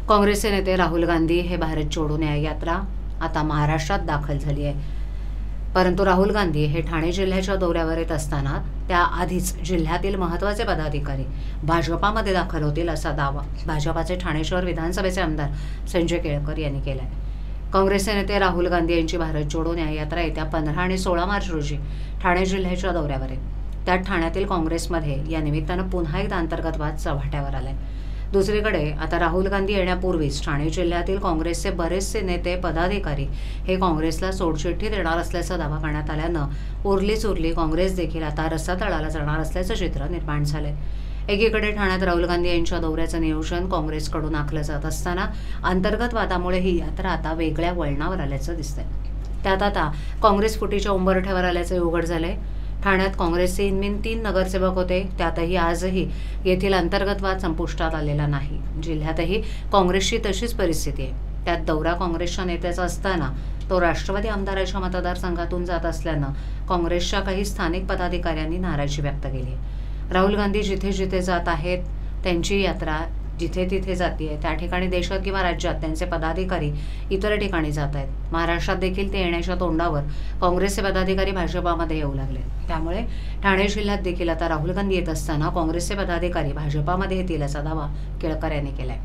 काँग्रेसचे नेते राहुल गांधी हे भारत जोडो न्याय यात्रा आता महाराष्ट्रात दाखल झाली आहे। परंतु राहुल गांधी हे ठाणे जिल्ह्याच्या दौऱ्यावर येत असताना त्याआधीच जिल्ह्यातील महत्त्वाचे पदाधिकारी भाजपामध्ये दाखल होतील असा दावा भाजपाचे ठाणे शहर विधानसभेचे आमदार संजय केळकर यांनी केला आहे। काँग्रेसचे नेते राहुल गांधी यांची भारत जोडो न्याय यात्रा येत्या 15 आणि 16 मार्च रोजी ठाणे जिल्ह्याच्या दौऱ्यावर आहे। त्यात ठाण्यातील काँग्रेसमध्ये या निमित्तानं पुन्हा एकदा अंतर्गत वाद चव्हाट्यावर आलाय। दुसरीकडे आता राहुल गांधी येण्यापूर्वीच ठाणे जिल्ह्यातील काँग्रेसचे बरेचसे नेते पदाधिकारी हे काँग्रेसला सोडचिठ्ठी देणार असल्याचा दावा करण्यात आल्यानं उरली काँग्रेस देखील आता रस्सातळाला जाणार असल्याचं चित्र निर्माण झालंय। एकीकडे ठाण्यात राहुल गांधी यांच्या दौऱ्याचं नियोजन काँग्रेसकडून आखलं जात असताना अंतर्गत वादामुळे ही यात्रा आता वेगळ्या वळणावर आल्याचं दिसतंय। त्यात आता काँग्रेस फुटीच्या उंबरठ्यावर आल्याचं उघड झालंय। ठाण्यात काँग्रेसचे इनमिन 3 नगरसेवक होते, त्यातही आजही येथील अंतर्गत वाद संपुष्टात आलेला नाही। जिल्ह्यातही काँग्रेसची तशीच परिस्थिती आहे। त्यात दौरा काँग्रेसच्या नेत्याचा असताना तो राष्ट्रवादी आमदाराच्या मतदारसंघातून जात असल्यानं काँग्रेसच्या काही स्थानिक पदाधिकाऱ्यांनी नाराजी व्यक्त केली आहे। राहुल गांधी जिथे जिथे जात आहेत त्यांची यात्रा जिथे तिथे जाते त्या ठिकाणी देशात किंवा राज्यात त्यांचे पदाधिकारी इतर ठिकाणी जात आहेत। महाराष्ट्रात देखील ते येण्याच्या तोंडावर काँग्रेसचे पदाधिकारी भाजपामध्ये येऊ लागले। त्यामुळे ठाणे जिल्ह्यात देखील आता राहुल गांधी येत असताना काँग्रेसचे पदाधिकारी भाजपामध्ये येतील असा दावा केळकर यांनी केलाय।